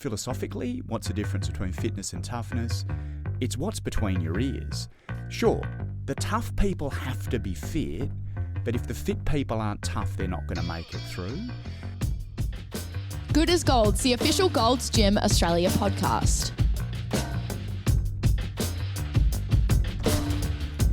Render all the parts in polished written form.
philosophically, what's the difference between fitness and toughness? It's what's between your ears. Sure, the tough people have to be fit, but if the fit people aren't tough, they're not going to make it through. Good as Gold's the official Gold's Gym Australia podcast.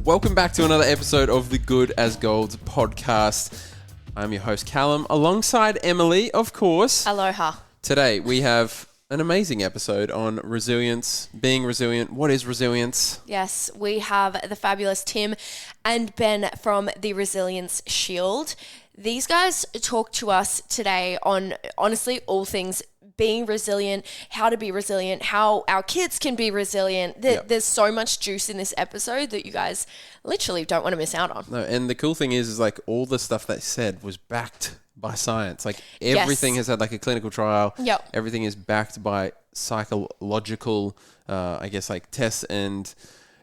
Welcome back to another episode of the Good as Gold's podcast. I'm your host, Callum, alongside Emily, of course. Aloha. Today, we have an amazing episode on resilience, being resilient. What is resilience? Yes, we have the fabulous Tim and Ben from the Resilience Shield. These guys talk to us today on, honestly, all things being resilient, how to be resilient, how our kids can be resilient. There's so much juice in this episode that you guys literally don't want to miss out on. No, and the cool thing is like all the stuff they said was backed by science. Like everything has had like a clinical trial. Yep. Everything is backed by psychological, tests, and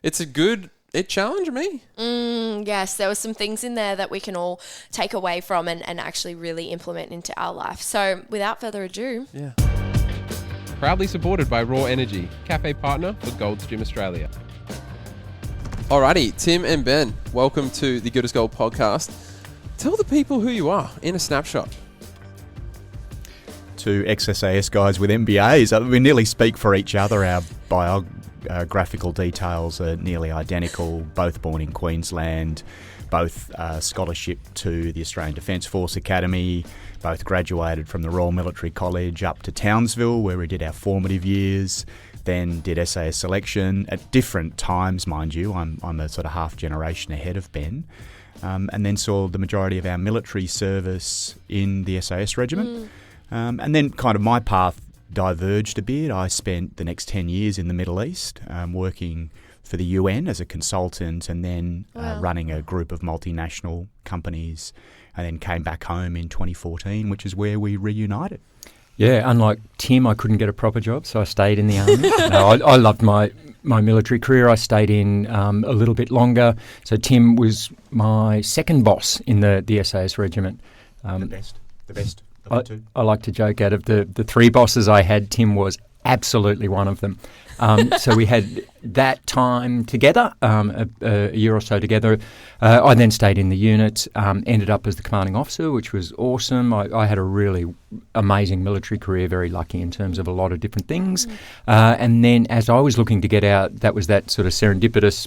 it challenged me. Yes, there were some things in there that we can all take away from and actually really implement into our life. So without further ado. Yeah. Proudly supported by Raw Energy, cafe partner for Gold's Gym Australia. Alrighty, Tim and Ben, welcome to the Good as Gold podcast. Tell the people who you are in a snapshot. Two ex-SAS guys with MBAs, we nearly speak for each other. Our biographical details are nearly identical, both born in Queensland, both scholarship to the Australian Defence Force Academy, both graduated from the Royal Military College up to Townsville, where we did our formative years, then did SAS selection at different times, mind you. I'm a sort of half generation ahead of Ben. And then saw the majority of our military service in the SAS regiment. And then kind of my path diverged a bit. I spent the next 10 years in the Middle East working for the UN as a consultant and then running a group of multinational companies, and then came back home in 2014, which is where we reunited. Yeah, unlike Tim, I couldn't get a proper job, so I stayed in the army. No, I loved my military career. I stayed in a little bit longer. So Tim was my second boss in the SAS regiment. The best of the two. I like to joke, out of the three bosses I had, Tim was absolutely one of them. So we had that time together, a year or so together. I then stayed in the unit, ended up as the commanding officer, which was awesome. I had a really amazing military career, very lucky in terms of a lot of different things. And then as I was looking to get out, that was that sort of serendipitous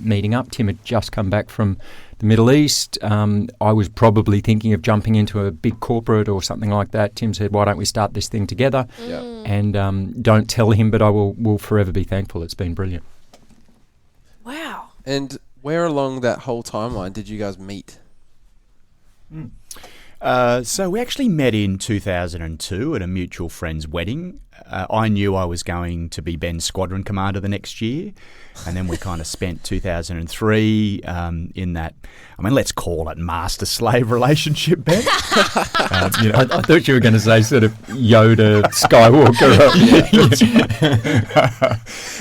meeting up. Tim had just come back from the Middle East. I was probably thinking of jumping into a big corporate or something like that. Tim said, why don't we start this thing together? Yeah. And don't tell him, but I will forever be thankful. It's been brilliant. Wow. And where along that whole timeline did you guys meet? So we actually met in 2002 at a mutual friend's wedding. I knew I was going to be Ben's squadron commander the next year, and then we kind of spent 2003 in that, let's call it master-slave relationship, Ben. I thought you were going to say sort of Yoda, Skywalker.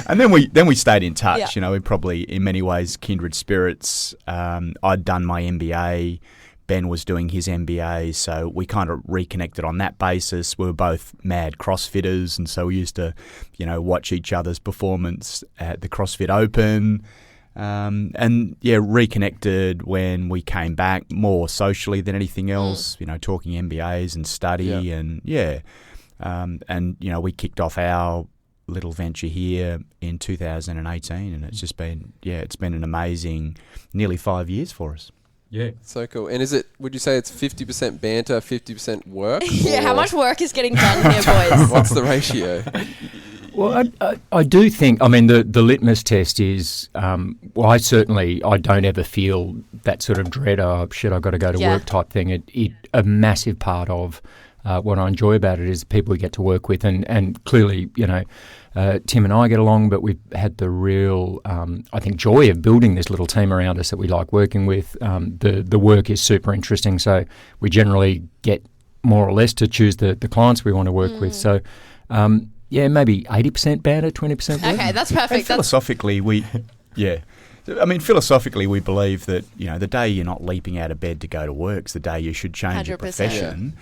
And then we stayed in touch. Yeah. We probably, in many ways, kindred spirits. I'd done my MBA. Ben was doing his MBA, so we kind of reconnected on that basis. We were both mad CrossFitters, and so we used to, watch each other's performance at the CrossFit Open. Reconnected when we came back, more socially than anything else, talking MBAs and study, we kicked off our little venture here in 2018, and it's just been, it's been an amazing nearly 5 years for us. Yeah. So cool. And would you say it's 50% banter, 50% work? Yeah, how much work is getting done here, boys? What's the ratio? Well, I do think, the litmus test is, I don't ever feel that sort of dread, I've got to go to work type thing. A massive part of what I enjoy about it is the people we get to work with, and clearly, Tim and I get along, but we've had the real, joy of building this little team around us that we like working with. The work is super interesting, so we generally get more or less to choose the clients we want to work with. So, maybe 80% banter, 20% work. Okay, that's perfect. And philosophically, we believe that, the day you're not leaping out of bed to go to work's the day you should change 100%. Your profession.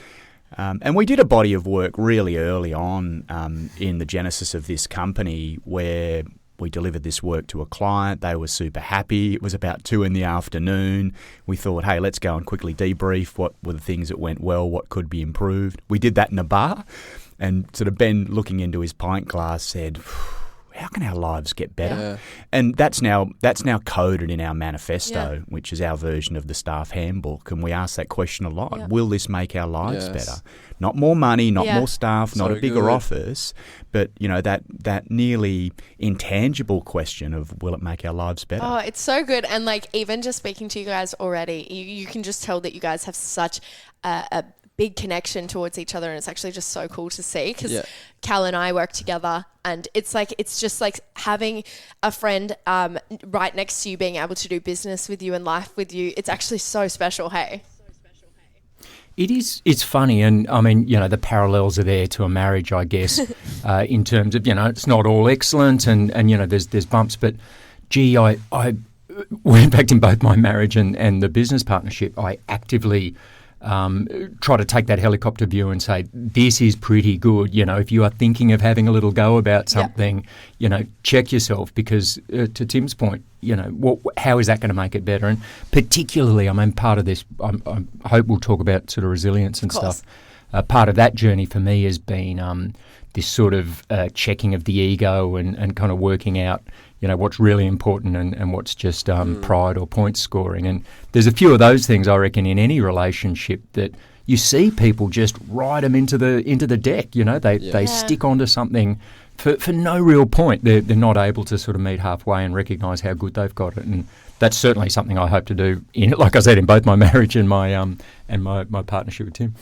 And we did a body of work really early on in the genesis of this company where we delivered this work to a client. They were super happy. It was about 2 p.m. We thought, hey, let's go and quickly debrief. What were the things that went well? What could be improved? We did that in a bar, and sort of Ben, looking into his pint glass, said, how can our lives get better? Yeah. And that's now coded in our manifesto, which is our version of the staff handbook. And we ask that question a lot. Yeah. Will this make our lives Yes. better? Not more money, not more staff, not So a bigger good. office, but that nearly intangible question of will it make our lives better? Oh, it's so good. And like, even just speaking to you guys already, you can just tell that you guys have such a big connection towards each other, and it's actually just so cool to see, because Cal and I work together, and it's just like having a friend right next to you, being able to do business with you and life with you. It's actually so special. Hey. It is. It's funny, and I mean, the parallels are there to a marriage, I guess, in terms of it's not all excellent, and there's bumps, but gee, I in fact, in both my marriage and the business partnership, I actively try to take that helicopter view and say, this is pretty good. If you are thinking of having a little go about something, check yourself, because to Tim's point, how is that going to make it better? And particularly, I mean, part of this, I hope we'll talk about sort of resilience and stuff. Part of that journey for me has been this sort of checking of the ego and kind of working out, what's really important and what's just pride or point scoring. And there's a few of those things, I reckon, in any relationship that you see people just ride them into the deck. They stick onto something for no real point. They're not able to sort of meet halfway and recognise how good they've got it. And that's certainly something I hope to do like I said, in both my marriage and my partnership with Tim.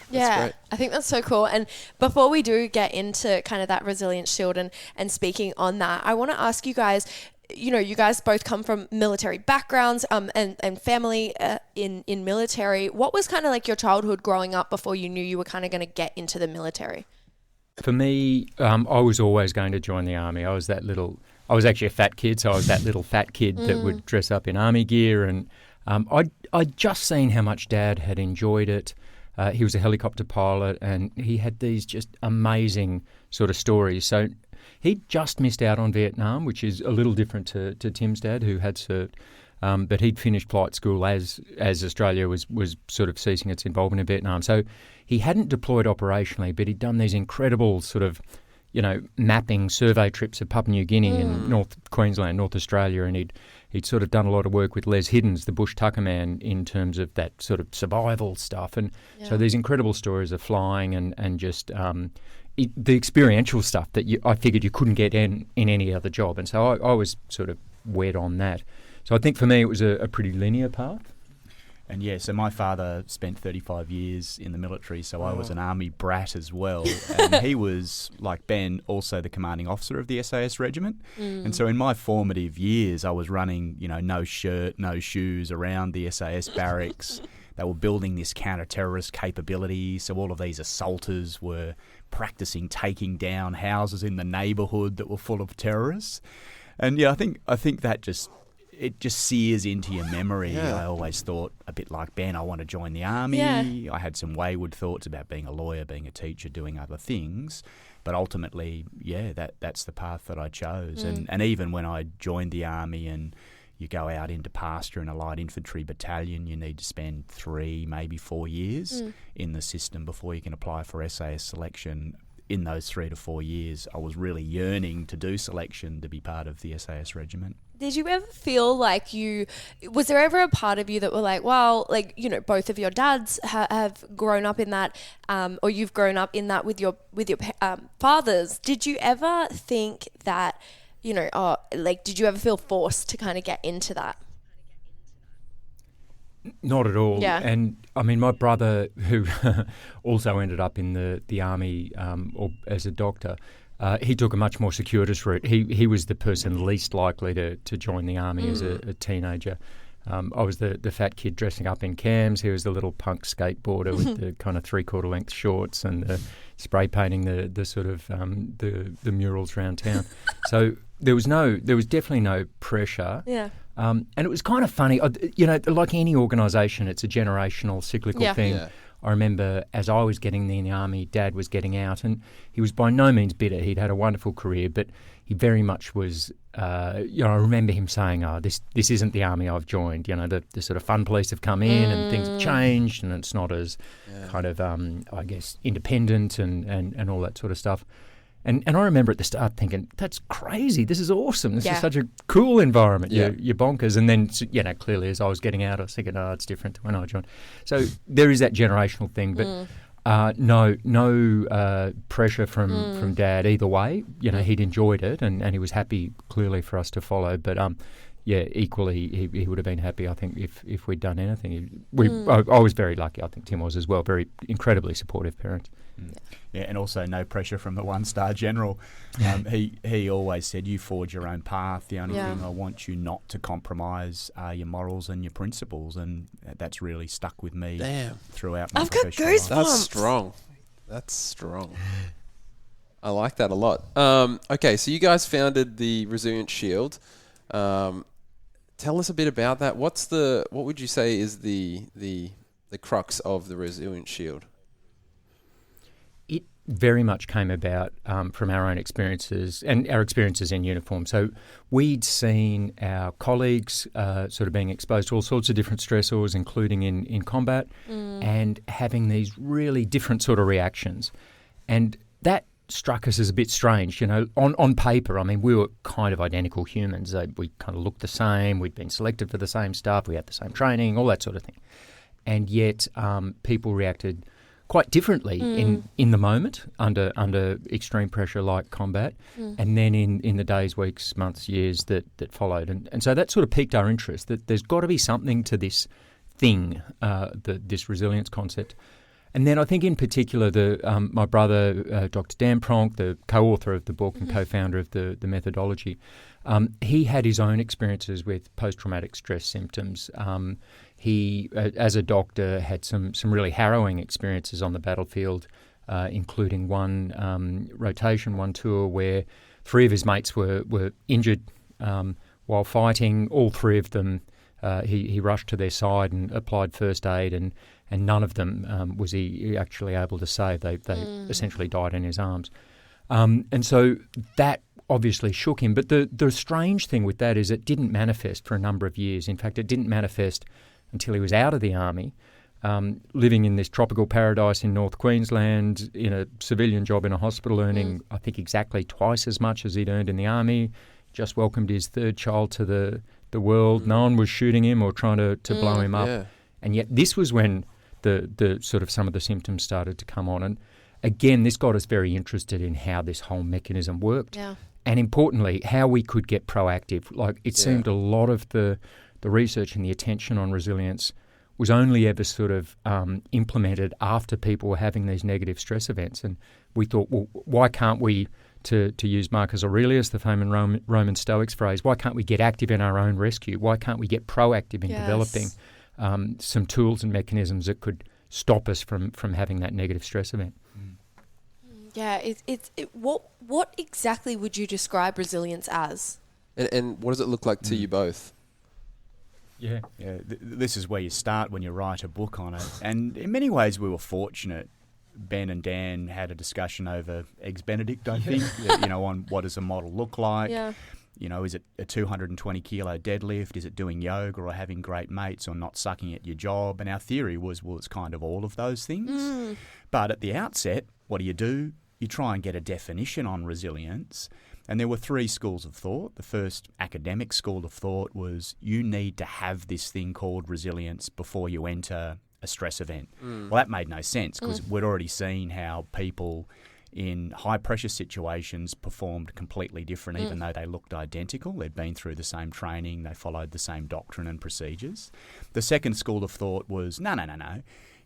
Yeah, I think that's so cool. And before we do get into kind of that resilience shield and speaking on that, I want to ask you guys, you guys both come from military backgrounds and family in military. What was kind of like your childhood growing up before you knew you were kind of going to get into the military? For me, I was always going to join the army. I was actually a fat kid, so I was that little fat kid that would dress up in army gear. And I'd just seen how much Dad had enjoyed it. He was a helicopter pilot, and he had these just amazing sort of stories. So he just missed out on Vietnam, which is a little different to Tim's dad, who had cert. But he'd finished flight school as Australia was sort of ceasing its involvement in Vietnam. So he hadn't deployed operationally, but he'd done these incredible sort of, mapping survey trips of Papua New Guinea and North Queensland, North Australia, and he'd sort of done a lot of work with Les Hiddens, the bush tucker man, in terms of that sort of survival stuff. And so these incredible stories of flying and just the experiential stuff that I figured you couldn't get in any other job. And so I was sort of wed on that. So I think for me it was a pretty linear path. And so my father spent 35 years in the military, so I was an army brat as well. And he was, like Ben, also the commanding officer of the SAS regiment. And so in my formative years, I was running, no shirt, no shoes around the SAS barracks. They were building this counter-terrorist capability, so all of these assaulters were practicing taking down houses in the neighbourhood that were full of terrorists. And I think that just sears into your memory. I always thought, a bit like Ben, I want to join the army. I had some wayward thoughts about being a lawyer, being a teacher, doing other things. But ultimately, that's the path that I chose. And even when I joined the army and you go out into pasture in a light infantry battalion, you need to spend 3, maybe 4 years in the system before you can apply for SAS selection. In those 3 to 4 years, I was really yearning to do selection to be part of the SAS regiment. Did you ever feel like was there ever a part of you that were like, well, like, both of your dads have grown up in that, or you've grown up in that with your fathers. Did you ever think that, did you ever feel forced to kind of get into that? Not at all. Yeah. And I mean, my brother, who also ended up in the army or as a doctor, he took a much more circuitous route. He was the person least likely to join the army as a teenager. I was the fat kid dressing up in cams. He was the little punk skateboarder with the kind of 3/4 length shorts and the spray painting the sort of the murals around town. So there was definitely no pressure. Yeah. And it was kind of funny, like any organisation, it's a generational cyclical thing. Yeah. I remember as I was getting in the army, Dad was getting out, and he was by no means bitter. He'd had a wonderful career, but he very much was, I remember him saying, this isn't the army I've joined. The sort of fun police have come in and things have changed and it's not as kind of, I guess, independent and all that sort of stuff. And I remember at the start thinking, that's crazy. This is awesome. This is such a cool environment. You're bonkers. And then, clearly as I was getting out, I was thinking, it's different to when I joined. So there is that generational thing. But no pressure from Dad either way. He'd enjoyed it and he was happy clearly for us to follow. But equally he would have been happy, I think, if we'd done anything. I was very lucky. I think Tim was as well. Very incredibly supportive parents. Yeah, and also no pressure from the one-star general. He always said, you forge your own path. The only thing I want you not to compromise are your morals and your principles, and that's really stuck with me throughout my professional life. That's strong. That's strong. I like that a lot. Okay, so you guys founded the Resilience Shield. Tell us a bit about that. What would you say is the crux of the Resilience Shield? It very much came about from our own experiences and our experiences in uniform. So we'd seen our colleagues sort of being exposed to all sorts of different stressors, including in combat, and having these really different sort of reactions. And that struck us as a bit strange. On paper, I mean, we were kind of identical humans. We kind of looked the same. We'd been selected for the same stuff. We had the same training, all that sort of thing. And yet people reacted quite differently in the moment under extreme pressure like combat, and then in the days, weeks, months, years that followed. And so that sort of piqued our interest, that there's got to be something to this thing, this resilience concept. And then I think in particular, my brother, Dr. Dan Pronk, the co-author of the book and co-founder of the methodology, he had his own experiences with post-traumatic stress symptoms. He, as a doctor, had some really harrowing experiences on the battlefield, including one rotation, one tour where 3 of his mates were injured while fighting. All 3 of them, he rushed to their side and applied first aid, and none of them was he actually able to save. They essentially died in his arms. And so that obviously shook him. But the strange thing with that is it didn't manifest for a number of years. In fact, it didn't manifest until he was out of the army, living in this tropical paradise in North Queensland, in a civilian job in a hospital, earning, I think, exactly twice as much as he'd earned in the army, just welcomed his 3rd child to the world. No one was shooting him or trying to blow him up. Yeah. And yet this was when the sort of some of the symptoms started to come on. And again, this got us very interested in how this whole mechanism worked. Yeah. And importantly, how we could get proactive. Like it seemed a lot of the research and the attention on resilience was only ever sort of implemented after people were having these negative stress events. And we thought, well, why can't we, to use Marcus Aurelius, the famous Roman Stoics phrase, why can't we get active in our own rescue? Why can't we get proactive in developing some tools and mechanisms that could stop us from having that negative stress event? Yeah, what exactly would you describe resilience as? And what does it look like to you both? Yeah. This is where you start when you write a book on it. And in many ways, we were fortunate. Ben and Dan had a discussion over Eggs Benedict, I think, on what does a model look like. Yeah. Is it a 220 kilo deadlift? Is it doing yoga or having great mates or not sucking at your job? And our theory was, it's kind of all of those things. But at the outset, what do? You try and get a definition on resilience. And there were 3 schools of thought. The first academic school of thought was you need to have this thing called resilience before you enter a stress event. Well, that made no sense because we'd already seen how people in high-pressure situations performed completely different, even though they looked identical. They'd been through the same training. They followed the same doctrine and procedures. The second school of thought was, no.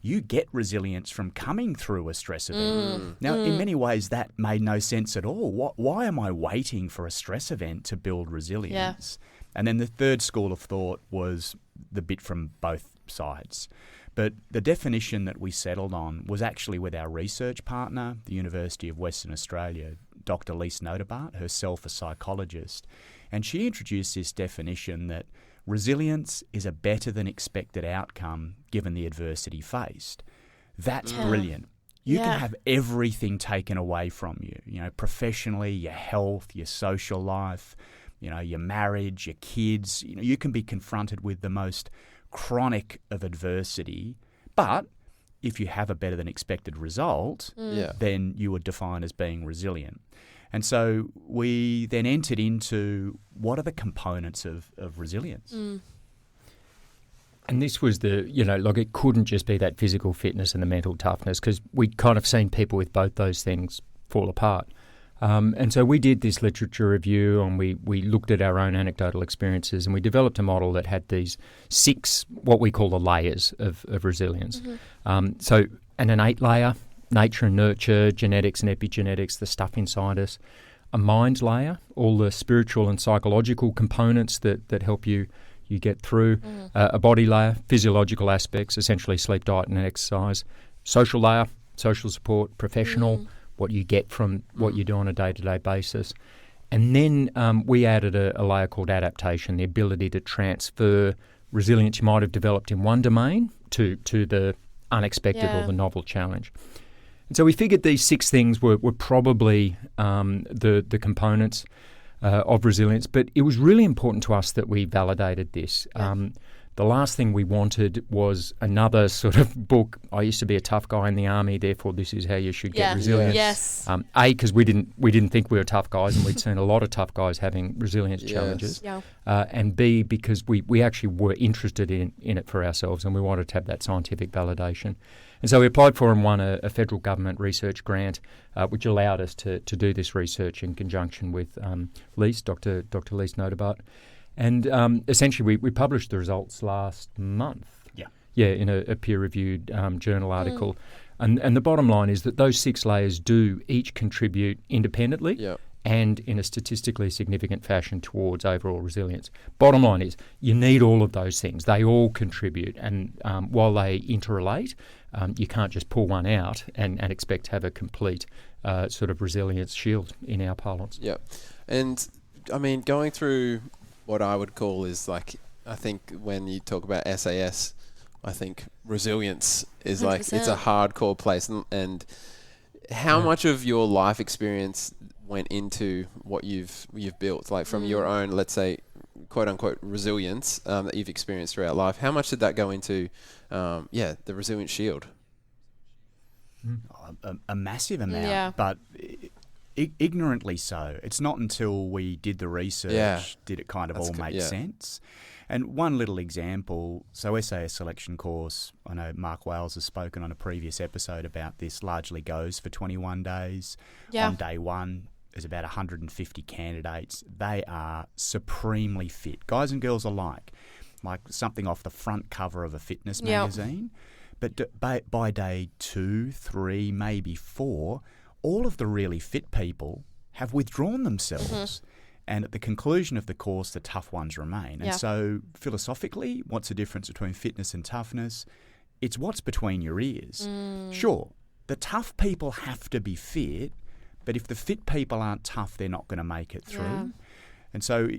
You get resilience from coming through a stress event. Now, in many ways, that made no sense at all. Why am I waiting for a stress event to build resilience? Yeah. And then the third school of thought was the bit from both sides. But the definition that we settled on was actually with our research partner, the University of Western Australia, Dr. Lise Noterbart, herself a psychologist. And she introduced this definition that resilience is a better than expected outcome given the adversity faced. That's brilliant. You Yeah. can have everything taken away from you, professionally, your health, your social life, your marriage, your kids. You can be confronted with the most chronic of adversity, but if you have a better than expected result, then you would define as being resilient. And so we then entered into what are the components of resilience. And this was it couldn't just be that physical fitness and the mental toughness, because we'd kind of seen people with both those things fall apart. And so we did this literature review, and we looked at our own anecdotal experiences, and we developed a model that had these 6, what we call the layers of resilience. So an innate layer, nature and nurture, genetics and epigenetics, the stuff inside us. A mind layer, all the spiritual and psychological components that help you get through. A body layer, physiological aspects, essentially sleep, diet and exercise. Social layer, social support, professional, what you get from what you do on a day-to-day basis. And then we added a layer called adaptation, the ability to transfer resilience you might have developed in one domain to the unexpected or the novel challenge. And so we figured these 6 things were probably the components of resilience, but it was really important to us that we validated this. The last thing we wanted was another sort of book. I used to be a tough guy in the army, therefore this is how you should get resilience. Yes. Because we didn't think we were tough guys, and we'd seen a lot of tough guys having resilience challenges. Yeah. And B, because we actually were interested in it for ourselves, and we wanted to have that scientific validation. And so we applied for and won a federal government research grant, which allowed us to do this research in conjunction with Lise, Dr. Lise Noterbart. And essentially we published the results last month. Yeah, in a peer-reviewed journal article. And the bottom line is that those 6 layers do each contribute independently and in a statistically significant fashion towards overall resilience. Bottom line is you need all of those things. They all contribute. And while they interrelate, you can't just pull one out and expect to have a complete sort of resilience shield in our parlance. Yeah. And, I mean, going through what I would call is like, I think when you talk about SAS, I think resilience is 100%. Like, it's a hardcore place. And how much of your life experience went into what you've built, like from your own, let's say, quote unquote resilience that you've experienced throughout life? How much did that go into, the Resilience Shield? A massive amount, but ignorantly so. It's not until we did the research did it kind of all make sense. And one little example, so SAS selection course, I know Mark Wales has spoken on a previous episode about this, largely goes for 21 days. On day 1, there's about 150 candidates. They are supremely fit, guys and girls alike, like something off the front cover of a fitness magazine. But by day 2, 3, maybe 4, all of the really fit people have withdrawn themselves. And at the conclusion of the course, the tough ones remain. And so philosophically, what's the difference between fitness and toughness? It's what's between your ears. Sure, the tough people have to be fit, but if the fit people aren't tough, they're not going to make it through. And so,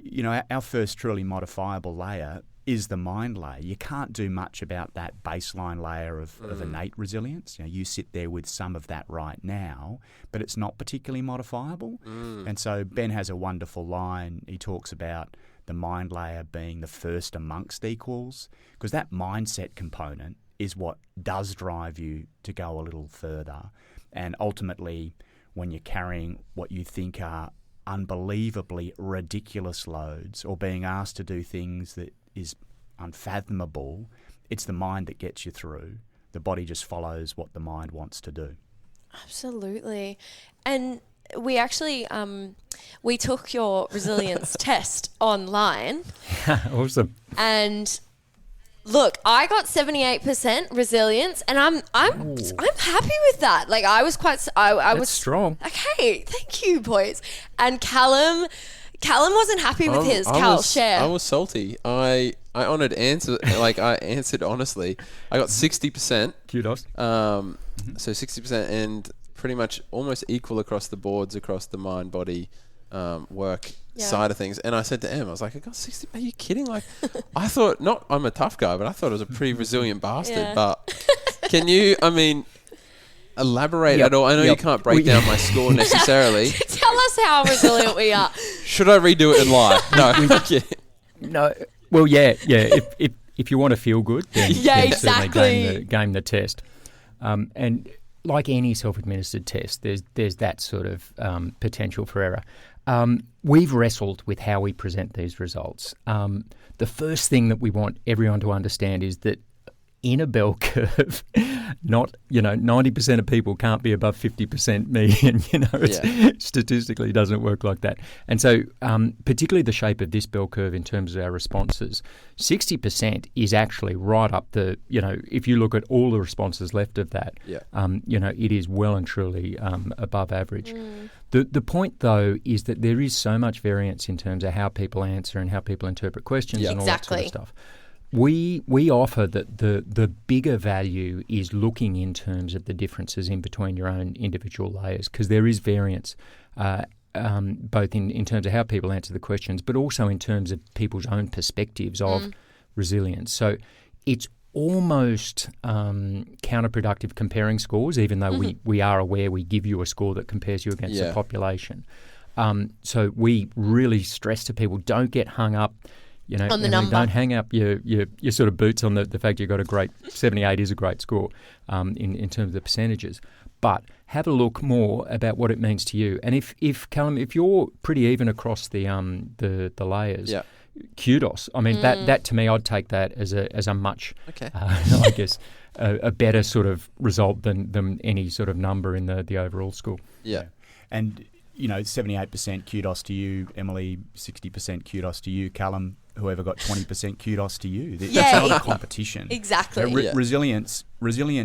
our first truly modifiable layer is the mind layer. You can't do much about that baseline layer of innate resilience. You sit there with some of that right now, but it's not particularly modifiable. And so Ben has a wonderful line. He talks about the mind layer being the first amongst equals, because that mindset component is what does drive you to go a little further. And ultimately, when you're carrying what you think are unbelievably ridiculous loads or being asked to do things that is unfathomable, it's the mind that gets you through. The body just follows what the mind wants to do. Absolutely. And we actually we took your resilience test online. Awesome. And look, I got 78% resilience, and I'm happy with that. Like, I was quite I was strong. Okay, thank you, boys. And Callum wasn't happy with his. Share. I was salty. I honoured answer. Like, I answered honestly. I got 60%. Kudos. So 60%, and pretty much almost equal across the boards, across the mind, body, work side of things. And I said to Em, I was like, I got 60. Are you kidding? Like, I thought, not I'm a tough guy, but I thought I was a pretty resilient bastard. But can you? I mean, elaborate at all? I know you can't break down my score necessarily. Tell us how resilient we are. Should I redo it and lie? No. Yeah. No. Well, yeah. If you want to feel good, then, then exactly. certainly game the test. And like any self-administered test, there's that sort of potential for error. We've wrestled with how we present these results. The first thing that we want everyone to understand is that in a bell curve, 90% of people can't be above 50% median. It statistically doesn't work like that. And so particularly the shape of this bell curve in terms of our responses, 60% is actually right up if you look at all the responses left of that, it is well and truly above average. The point, though, is that there is so much variance in terms of how people answer and how people interpret questions and all that sort of stuff. We offer that the bigger value is looking in terms of the differences in between your own individual layers, because there is variance both in terms of how people answer the questions, but also in terms of people's own perspectives of resilience. So it's almost counterproductive comparing scores, even though we are aware we give you a score that compares you against the population. So we really stress to people, don't get hung up on the number. Don't hang up your sort of boots on the fact you've got a great 78 is a great score in terms of the percentages. But have a look more about what it means to you. And if Callum, if you're pretty even across the layers, kudos. I mean that to me, I'd take that as a much I guess a better sort of result than any sort of number in the overall score. Yeah. And 78% kudos to you, Emily. 60% kudos to you, Callum. Whoever got 20% kudos to you. That's not a competition. Exactly. Resilience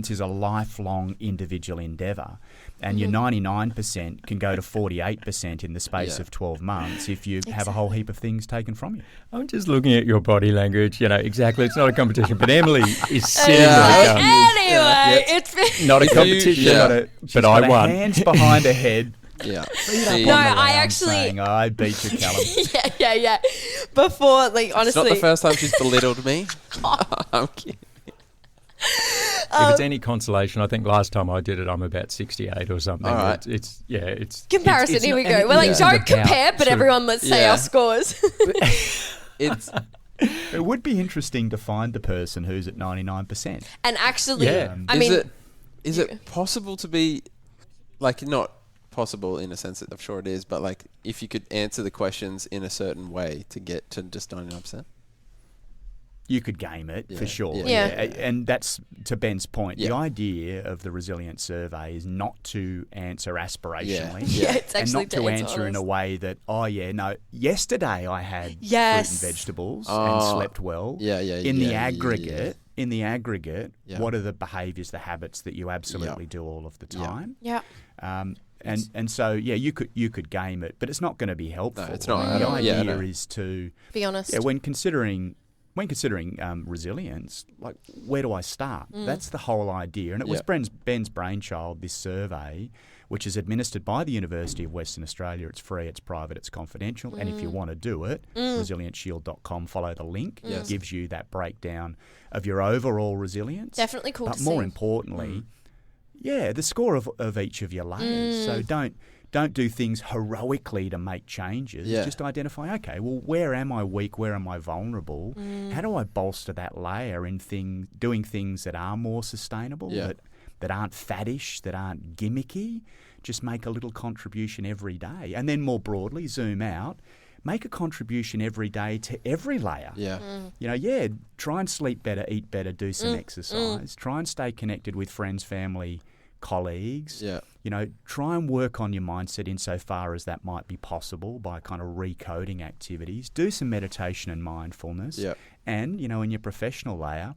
is a lifelong individual endeavour, and your 99% can go to 48% in the space of 12 months if you have a whole heap of things taken from you. I'm just looking at your body language. Exactly. It's not a competition, but Emily is sitting there. Anyway, it's not a competition, but I won. Hands behind her head. Yeah. I actually saying, I beat you, Callum. yeah. Before, honestly, it's not the first time she's belittled me. I'm kidding. If it's any consolation, I think last time I did it, I'm about 68 or something. All right. It's comparison. Here we go. We're don't compare, but everyone, let's say our scores. It would be interesting to find the person who's at 99%. And actually, is it possible to be not possible in a sense that I'm sure it is, but if you could answer the questions in a certain way to get to just 99%? You could game it for sure. Yeah. And that's to Ben's point. The idea of the resilience survey is not to answer aspirationally. It's actually and not to answer in a way that, yesterday I had fruit and vegetables and slept well. In the aggregate, what are the behaviours, the habits that you absolutely do all of the time? And so you could game it, but it's not going to be helpful. No, it's not. The idea is to be honest. When considering resilience, where do I start? That's the whole idea. And it was Ben's brainchild, this survey, which is administered by the University of Western Australia. It's free, it's private, it's confidential. And if you want to do it, resilientshield.com, follow the link. It gives you that breakdown of your overall resilience. Definitely cool but to more see. Importantly, the score of each of your layers. So don't do things heroically to make changes. Just identify, where am I weak? Where am I vulnerable? How do I bolster that layer in doing things that are more sustainable, that aren't faddish, that aren't gimmicky? Just make a little contribution every day. And then more broadly, zoom out. Make a contribution every day to every layer. Try and sleep better, eat better, do some exercise. Try and stay connected with friends, family, colleagues. Try and work on your mindset insofar as that might be possible by kind of recoding activities. Do some meditation and mindfulness. And, in your professional layer,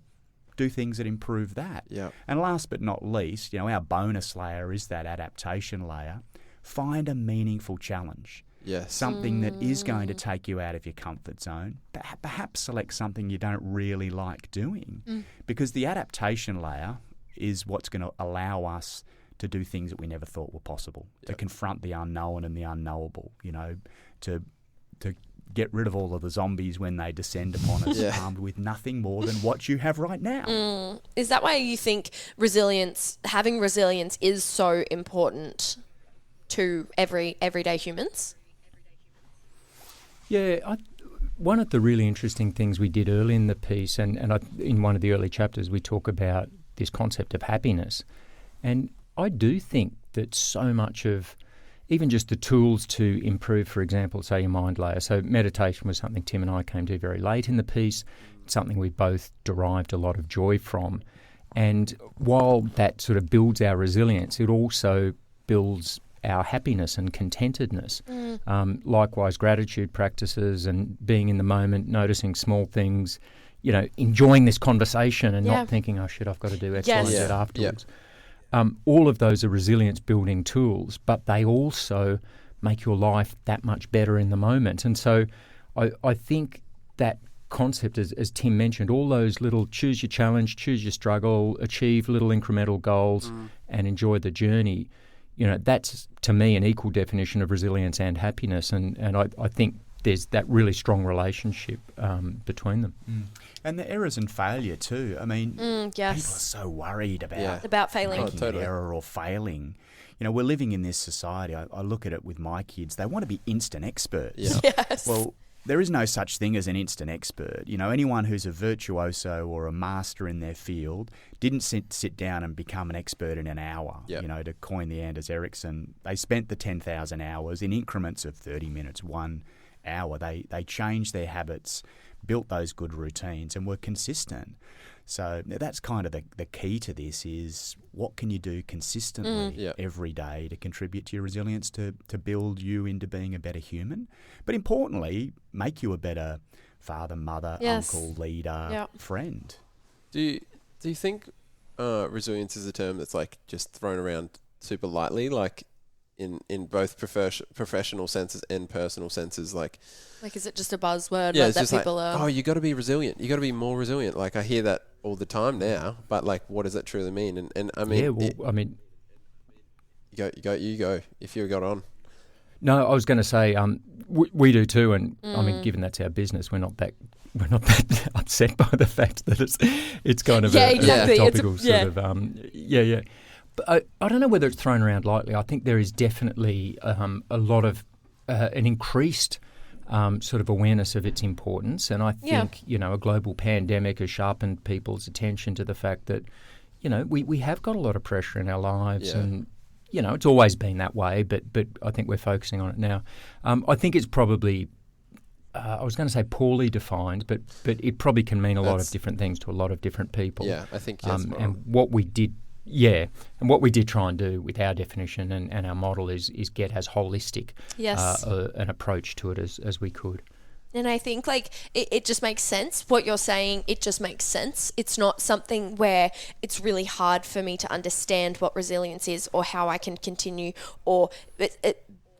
do things that improve that. And last but not least, our bonus layer is that adaptation layer. Find a meaningful challenge. Something that is going to take you out of your comfort zone. Perhaps select something you don't really like doing. Because the adaptation layer is what's going to allow us to do things that we never thought were possible, to confront the unknown and the unknowable, to get rid of all of the zombies when they descend upon us, armed with nothing more than what you have right now. Is that why you think having resilience is so important to everyday humans? Yeah, one of the really interesting things we did early in the piece, and in one of the early chapters, we talk about this concept of happiness. And I do think that so much of even just the tools to improve, for example, say your mind layer. So meditation was something Tim and I came to very late in the piece, something we both derived a lot of joy from. And while that sort of builds our resilience, it also builds our happiness and contentedness. Likewise, gratitude practices and being in the moment, noticing small things, enjoying this conversation and not thinking, oh shit, I've got to do X, Y, and Z afterwards. All of those are resilience building tools, but they also make your life that much better in the moment. And so I think that concept, as Tim mentioned, all those little choose your challenge, choose your struggle, achieve little incremental goals and enjoy the journey, that's to me an equal definition of resilience and happiness. And I think there's that really strong relationship between them. And the errors and failure too. I mean, people are so worried about failing. Making an error or failing. We're living in this society. I look at it with my kids. They want to be instant experts. Yeah. Yes. Well, there is no such thing as an instant expert. Anyone who's a virtuoso or a master in their field didn't sit down and become an expert in an hour. To coin the Anders Ericsson, they spent the 10,000 hours in increments of 30 minutes, 1 hour. They changed their habits, built those good routines, and were consistent. So that's kind of the key to this is what can you do consistently every day to contribute to your resilience to build you into being a better human, but importantly, make you a better father, mother, uncle, leader, friend. Do you think resilience is a term that's like just thrown around super lightly, like in both professional senses and personal senses? Like is it just a buzzword that people are... Oh, you got to be resilient. You got to be more resilient. Like I hear that all the time now, but like, what does that truly mean? And I mean... You go, if you got on. No, I was going to say, we do too, and I mean, given that's our business, we're not that upset by the fact that it's kind of a topical sort of... But I don't know whether it's thrown around lightly. I think there is definitely a lot of an increased sort of awareness of its importance. And I think, a global pandemic has sharpened people's attention to the fact that, we have got a lot of pressure in our lives and, it's always been that way, but I think we're focusing on it now. I think it's probably, I was going to say poorly defined, but it probably can mean a lot of different things to a lot of different people. Yeah, I think that's and what we did... Yeah, and what we did try and do with our definition and our model is get as holistic an approach to it as we could. And I think it just makes sense. What you're saying, it just makes sense. It's not something where it's really hard for me to understand what resilience is or how I can continue or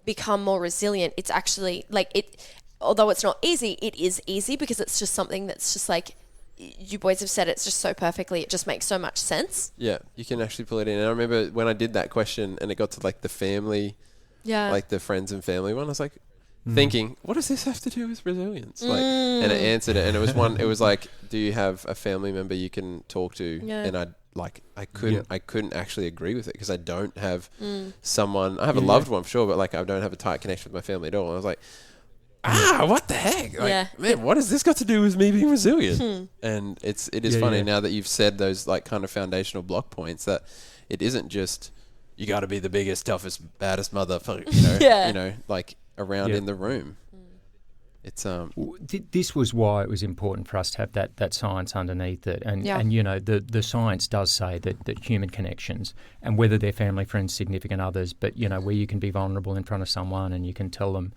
become more resilient. It's actually although it's not easy, it is easy because it's just something that's just you boys have said it's just so perfectly. It just makes so much sense. Yeah, you can actually pull it in. And I remember when I did that question and it got to the family, the friends and family one, I was thinking, what does this have to do with resilience? And it answered it. And it was do you have a family member you can talk to? Yeah. And I couldn't actually agree with it because I don't have someone. I have a loved one for sure, but I don't have a tight connection with my family at all. And I was like, what the heck? Man, what has this got to do with me being resilient? And it is funny now that you've said those kind of foundational block points that it isn't just you got to be the biggest, toughest, baddest motherfucker, around in the room. It's this was why it was important for us to have that science underneath it, and the science does say that human connections, and whether they're family, friends, significant others, but where you can be vulnerable in front of someone and you can tell them,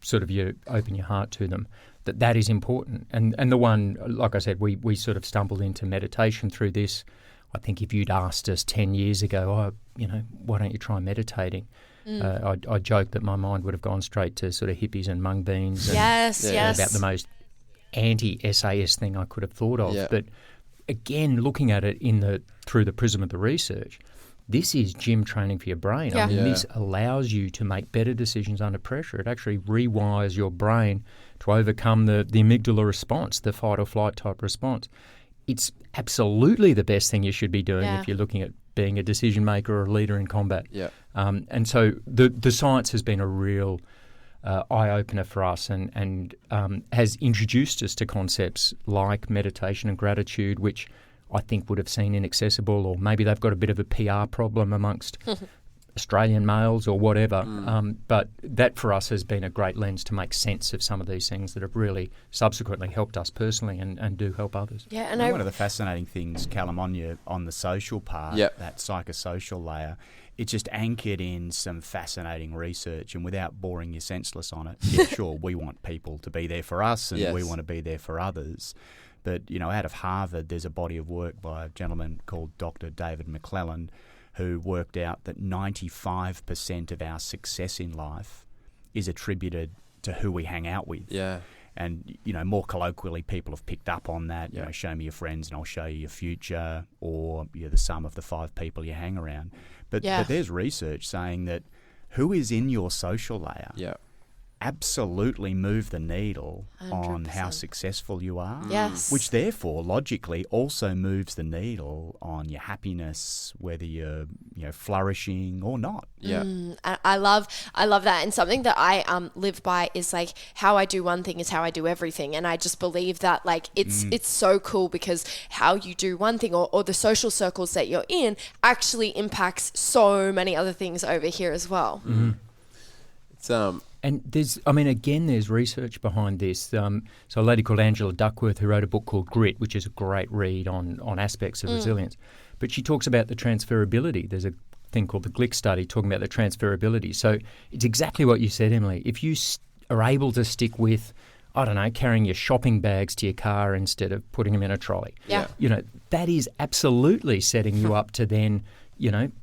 sort of you open your heart to them, that is important. And the one, like I said, we sort of stumbled into meditation through this. I think if you'd asked us 10 years ago, why don't you try meditating? I joked that my mind would have gone straight to sort of hippies and mung beans. And about the most anti-SAS thing I could have thought of. Yeah. But again, looking at it through the prism of the research, This is gym training for your brain. Yeah. I mean, Yeah. this allows you to make better decisions under pressure. It actually rewires your brain to overcome the amygdala response, the fight or flight type response. It's absolutely the best thing you should be doing Yeah. if you're looking at being a decision maker or a leader in combat. Yeah. And so the science has been a real eye-opener for us and has introduced us to concepts like meditation and gratitude, which I think would have seen inaccessible, or maybe they've got a bit of a PR problem amongst Australian males or whatever. But that for us has been a great lens to make sense of some of these things that have really subsequently helped us personally and do help others. Yeah, And one of the fascinating things, Callum, on the social part, Yep. that psychosocial layer, it's just anchored in some fascinating research, and without boring you senseless on it, yeah, sure, we want people to be there for us and we Yes. want to be there for others. But, out of Harvard, there's a body of work by a gentleman called Dr. David McClelland, who worked out that 95% of our success in life is attributed to who we hang out with. Yeah. And, more colloquially, people have picked up on that. Yeah. Show me your friends and I'll show you your future, or you're the sum of the 5 people you hang around. But there's research saying that who is in your social layer Yeah. absolutely move the needle on how 100%. successful you are. Yes. Which therefore logically also moves the needle on your happiness, whether you're flourishing or not. Yeah. I love that, and something that I live by is like, how I do one thing is how I do everything, and I just believe that like it's so cool because how you do one thing or the social circles that you're in actually impacts so many other things over here as well. It's And there's research behind this. So a lady called Angela Duckworth, who wrote a book called Grit, which is a great read on aspects of resilience. But she talks about the transferability. There's a thing called the Glick study talking about the transferability. So it's exactly what you said, Emily. If you are able to stick with, I don't know, carrying your shopping bags to your car instead of putting them in a trolley, Yeah. that is absolutely setting you up to then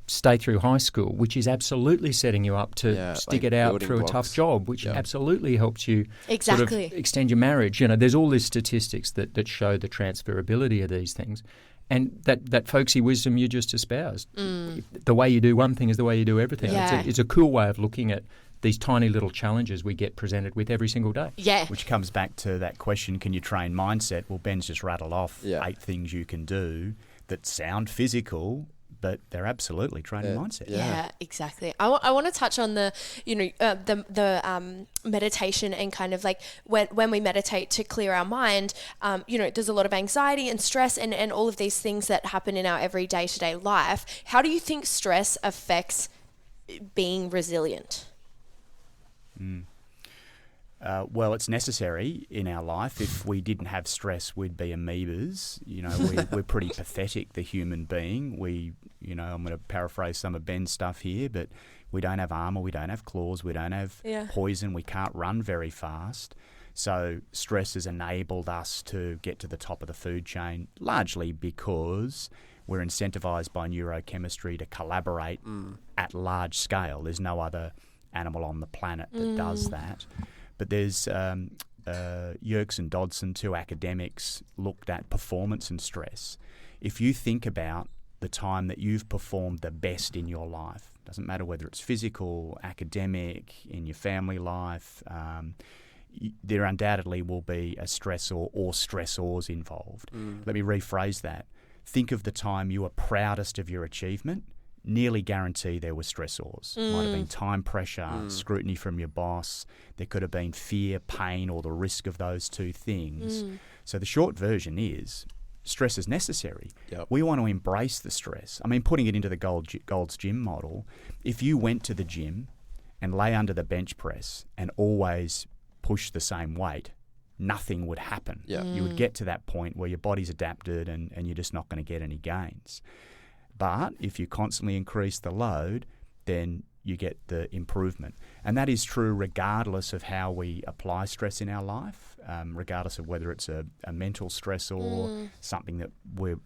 stay through high school, which is absolutely setting you up to stick like it out building through blocks. a tough job, which absolutely helps you sort Exactly. of extend your marriage. There's all these statistics that show the transferability of these things. And that folksy wisdom you just espoused. The way you do one thing is the way you do everything. Yeah. It's a cool way of looking at these tiny little challenges we get presented with every single day. Yeah. Which comes back to that question, can you train mindset? Well, Ben's just rattled off 8 things you can do that sound physical, but they're absolutely training mindset. Yeah, exactly. I want to touch on the meditation and kind of like when we meditate to clear our mind, there's a lot of anxiety and stress and all of these things that happen in our everyday to day life. How do you think stress affects being resilient? Well, it's necessary in our life. If we didn't have stress, we'd be amoebas. We're pretty pathetic, the human being. I'm going to paraphrase some of Ben's stuff here, but we don't have armour, we don't have claws, we don't have poison, we can't run very fast. So stress has enabled us to get to the top of the food chain, largely because we're incentivised by neurochemistry to collaborate at large scale. There's no other animal on the planet that does that. But there's Yerkes and Dodson, 2 academics, looked at performance and stress. If you think about the time that you've performed the best in your life, doesn't matter whether it's physical, academic, in your family life, there undoubtedly will be a stressor or stressors involved. Let me rephrase that. Think of the time you were proudest of your achievement. Nearly guarantee there were stressors. Might have been time pressure, scrutiny from your boss. There could have been fear, pain, or the risk of those 2 things. So the short version is stress is necessary. Yep. We want to embrace the stress. I mean, putting it into the Gold's Gym model, if you went to the gym and lay under the bench press and always push the same weight, nothing would happen. Yeah. You would get to that point where your body's adapted and you're just not going to get any gains. But if you constantly increase the load, then you get the improvement. And that is true regardless of how we apply stress in our life, regardless of whether it's a mental stress or something that we're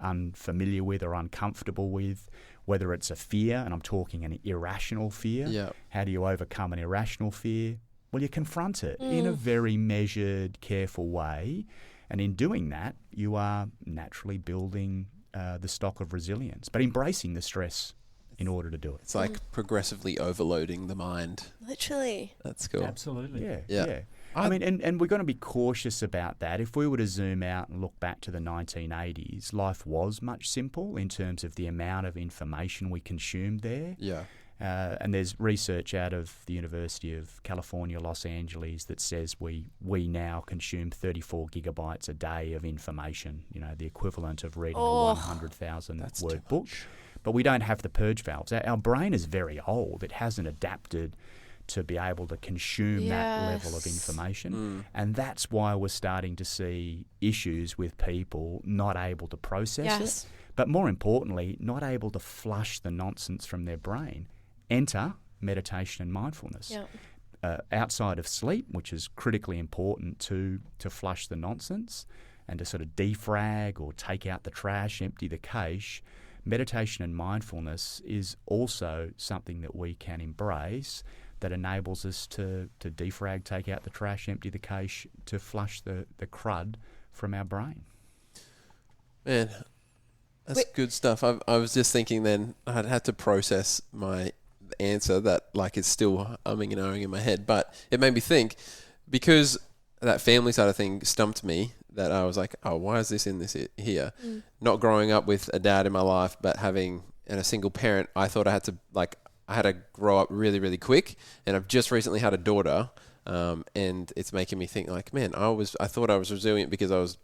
unfamiliar with or uncomfortable with, whether it's a fear, and I'm talking an irrational fear. Yep. How do you overcome an irrational fear? Well, you confront it in a very measured, careful way. And in doing that, you are naturally building the stock of resilience, but embracing the stress in order to do it. It's like progressively overloading the mind. Literally. That's cool. Absolutely. Yeah. I mean, and we're going to be cautious about that. If we were to zoom out and look back to the 1980s, life was much simple in terms of the amount of information we consumed there. Yeah. And there's research out of the University of California, Los Angeles, that says we now consume 34 gigabytes a day of information, the equivalent of reading a 100,000 word book. But we don't have the purge valves. Our brain is very old. It hasn't adapted to be able to consume that level of information. And that's why we're starting to see issues with people not able to process it, but more importantly, not able to flush the nonsense from their brain. Enter meditation and mindfulness. Outside of sleep, which is critically important to flush the nonsense and to sort of defrag or take out the trash, empty the cache, meditation and mindfulness is also something that we can embrace that enables us to defrag, take out the trash, empty the cache, to flush the crud from our brain. Man, that's good stuff. I was just thinking then I'd had to process my answer that it's still umming and ahhing in my head, but it made me think, because that family side of thing stumped me, that I was like, oh, why is this in this here? Not growing up with a dad in my life, but having a single parent, I thought I had to grow up really, really quick. And I've just recently had a daughter, and it's making me think man, I thought I was resilient because I was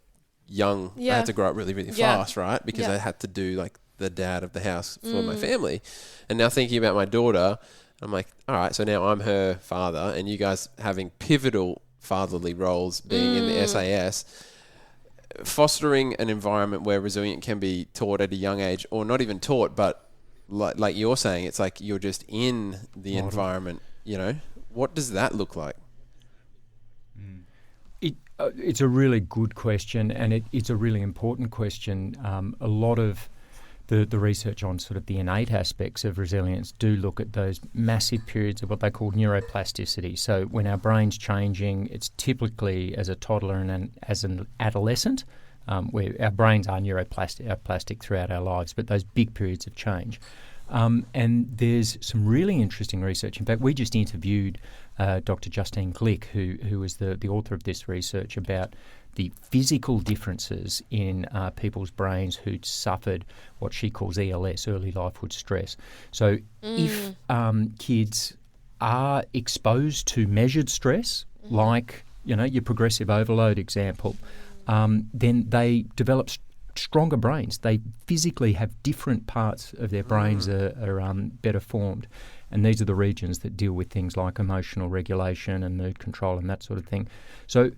young. I had to grow up really, really fast, right? Because I had to do the dad of the house for my family. And now thinking about my daughter, I'm like, all right, so now I'm her father, and you guys having pivotal fatherly roles, being in the SAS, fostering an environment where resilient can be taught at a young age, or not even taught, but like you're saying, it's like you're just in the environment, what does that look like? It's a really good question, and it's a really important question. A lot of the research on sort of the innate aspects of resilience do look at those massive periods of what they call neuroplasticity. So when our brain's changing, it's typically as a toddler and as an adolescent, where our brains are plastic throughout our lives, but those big periods of change. And there's some really interesting research. In fact, we just interviewed Dr. Justine Glick, who was the author of this research, about the physical differences in people's brains who'd suffered what she calls ELS, early lifehood stress. So if kids are exposed to measured stress, like your progressive overload example, then they develop stronger brains. They physically have different parts of their brains are better formed. And these are the regions that deal with things like emotional regulation and mood control and that sort of thing. So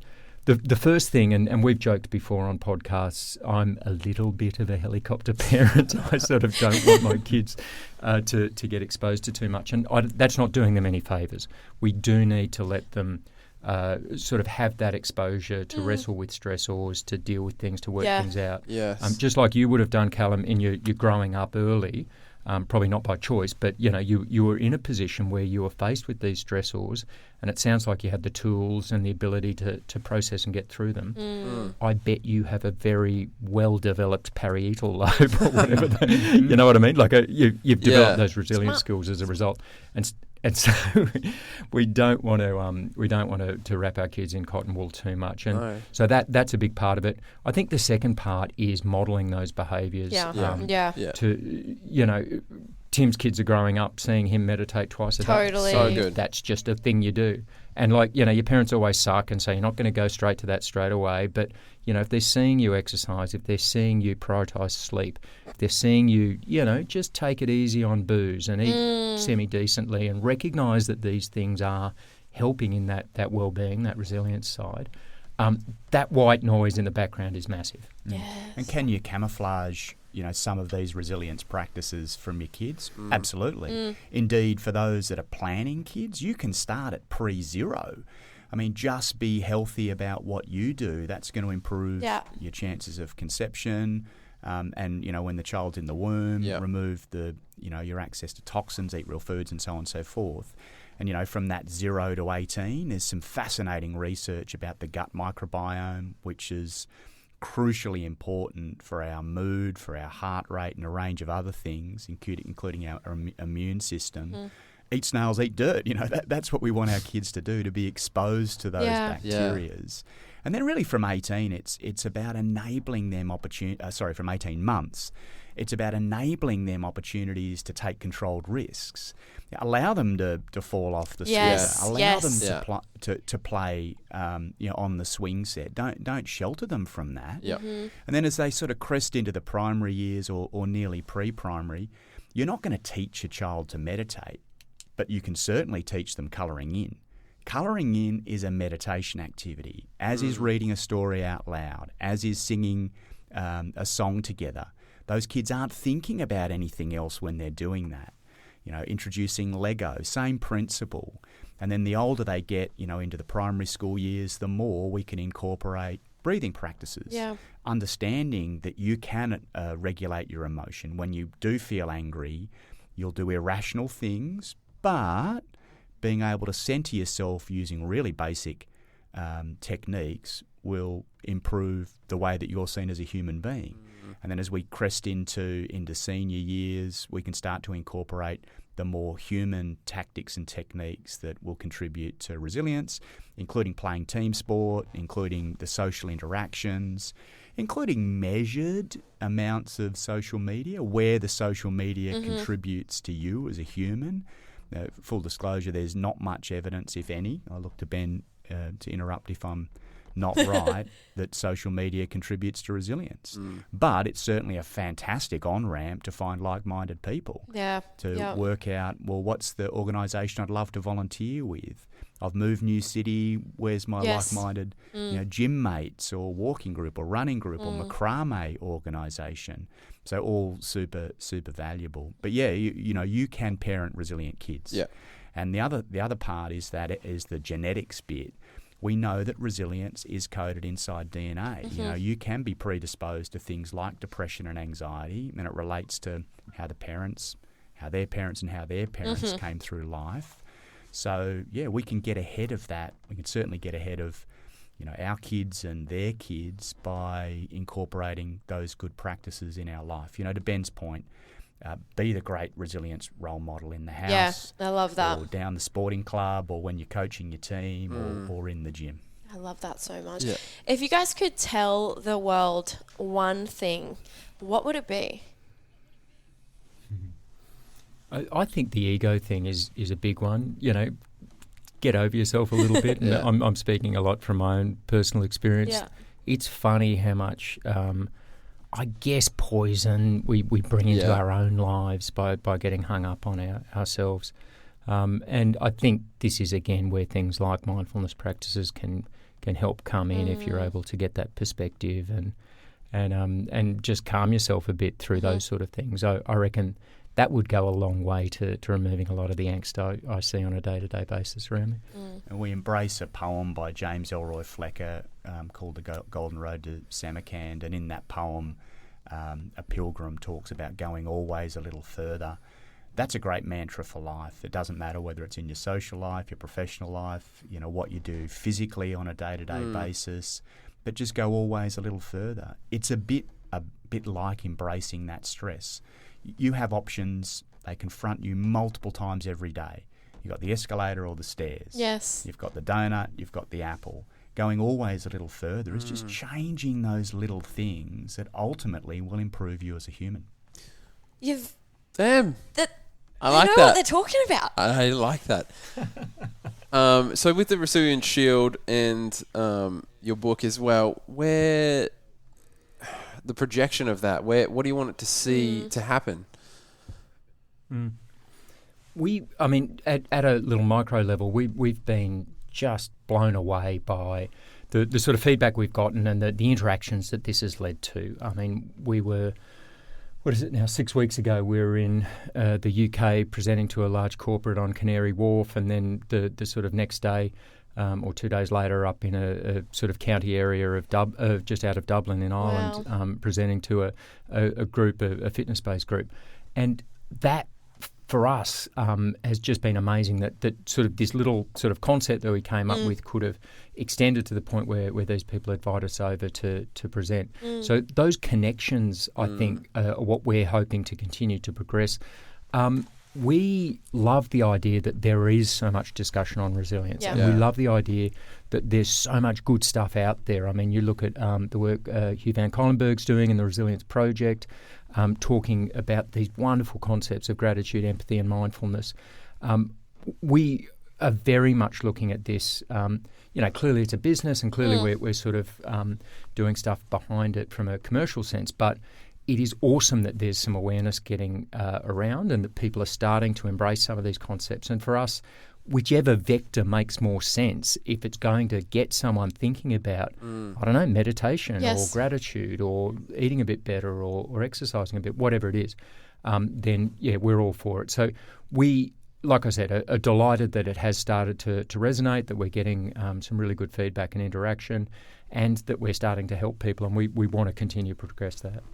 the first thing, and we've joked before on podcasts, I'm a little bit of a helicopter parent. I sort of don't want my kids to get exposed to too much. And that's not doing them any favours. We do need to let them sort of have that exposure to wrestle with stressors, to deal with things, to work things out. Yes. Just like you would have done, Callum, in your growing up early. Probably not by choice, but you were in a position where you were faced with these stressors, and it sounds like you had the tools and the ability to process and get through them. I bet you have a very well-developed parietal lobe or whatever. You know what I mean? You've developed those resilience skills as a result, and so we don't want to wrap our kids in cotton wool too much, and so that's a big part of it. I think the second part is modelling those behaviours. Tim's kids are growing up seeing him meditate twice a day. Totally. So good. That's just a thing you do. And your parents always suck and say you're not going to go straight to that straight away. But, if they're seeing you exercise, if they're seeing you prioritise sleep, if they're seeing you, just take it easy on booze and eat semi-decently and recognise that these things are helping in that well-being, that resilience side, that white noise in the background is massive. Yes. And can you camouflage some of these resilience practices from your kids? Absolutely. Indeed, for those that are planning kids, you can start at pre-zero. I mean, just be healthy about what you do. That's going to improve your chances of conception. And, when the child's in the womb, remove your access to toxins, eat real foods, and so on and so forth. And, from that 0 to 18, there's some fascinating research about the gut microbiome, which is crucially important for our mood, for our heart rate, and a range of other things, including our immune system. Eat snails, eat dirt. That's what we want our kids to do, to be exposed to those bacterias. And then really from 18, it's about enabling them from 18 months, it's about enabling them opportunities to take controlled risks. Allow them to fall off the scooter. Allow them to play on the swing set. Don't shelter them from that. And then as they sort of crest into the primary years or nearly pre-primary, you're not going to teach a child to meditate, but you can certainly teach them colouring in. Colouring in is a meditation activity, as is reading a story out loud, as is singing a song together. Those kids aren't thinking about anything else when they're doing that. Introducing Lego, same principle. And then the older they get, into the primary school years, the more we can incorporate breathing practices. Yeah. Understanding that you can regulate your emotion. When you do feel angry, you'll do irrational things, but being able to center yourself using really basic techniques will improve the way that you're seen as a human being. And then as we crest into senior years, we can start to incorporate the more human tactics and techniques that will contribute to resilience, including playing team sport, including the social interactions, including measured amounts of social media, where the social media contributes to you as a human. Full disclosure, there's not much evidence, if any. I look to Ben to interrupt if I'm not right, that social media contributes to resilience. But it's certainly a fantastic on-ramp to find like-minded people. To work out, well, what's the organisation I'd love to volunteer with? I've moved new city, where's my like-minded gym mates or walking group or running group or macrame organisation? So all super, super valuable. But you can parent resilient kids. And the other part is the genetics bit. We know that resilience is coded inside DNA. You can be predisposed to things like depression and anxiety, and it relates to how their parents came through life. So, we can get ahead of that. We can certainly get ahead of, our kids and their kids by incorporating those good practices in our life. To Ben's point, be the great resilience role model in the house. Yeah, I love that. Or down the sporting club, or when you're coaching your team, or in the gym. I love that so much. Yeah. If you guys could tell the world one thing, what would it be? I think the ego thing is a big one. Get over yourself a little bit. And I'm speaking a lot from my own personal experience. Yeah. It's funny how much I guess poison we bring into our own lives by getting hung up on ourselves. And I think this is, again, where things like mindfulness practices can help come in if you're able to get that perspective and just calm yourself a bit through those sort of things. I reckon that would go a long way to removing a lot of the angst I see on a day-to-day basis around me. And we embrace a poem by James Elroy Flecker called The Golden Road to Samarkand, and in that poem a pilgrim talks about going always a little further. That's a great mantra for life. It doesn't matter whether it's in your social life, your professional life, what you do physically on a day-to-day basis, but just go always a little further. It's a bit like embracing that stress. You have options. They confront you multiple times every day. You've got the escalator or the stairs. Yes. You've got the donut, you've got the apple. Going always a little further is just changing those little things that ultimately will improve you as a human. Damn. I like that. They know what they're talking about. I like that. So with the Resilience Shield and your book as well, where the projection of that, what do you want it to see to happen? At a little micro level, we've been just blown away by the sort of feedback we've gotten and the interactions that this has led to. We were, 6 weeks ago, we were in the UK presenting to a large corporate on Canary Wharf, and then the sort of next day or 2 days later up in a sort of county area of just out of Dublin in Ireland, presenting to a group, a fitness-based group. And that for us has just been amazing that sort of this little sort of concept that we came up with could have extended to the point where these people invite us over to present. So those connections, I think, are what we're hoping to continue to progress. We love the idea that there is so much discussion on resilience. Yeah. And we love the idea that there's so much good stuff out there. I mean, you look at the work Hugh Van Cuylenberg's doing in the Resilience Project, talking about these wonderful concepts of gratitude, empathy and mindfulness. We are very much looking at this. Clearly it's a business and clearly we're sort of doing stuff behind it from a commercial sense, but it is awesome that there's some awareness getting around and that people are starting to embrace some of these concepts. And for us, whichever vector makes more sense, if it's going to get someone thinking about, I don't know, meditation or gratitude or eating a bit better or exercising a bit, whatever it is, then, we're all for it. So we, like I said, are delighted that it has started to resonate, that we're getting some really good feedback and interaction, and that we're starting to help people, and we want to continue to progress that.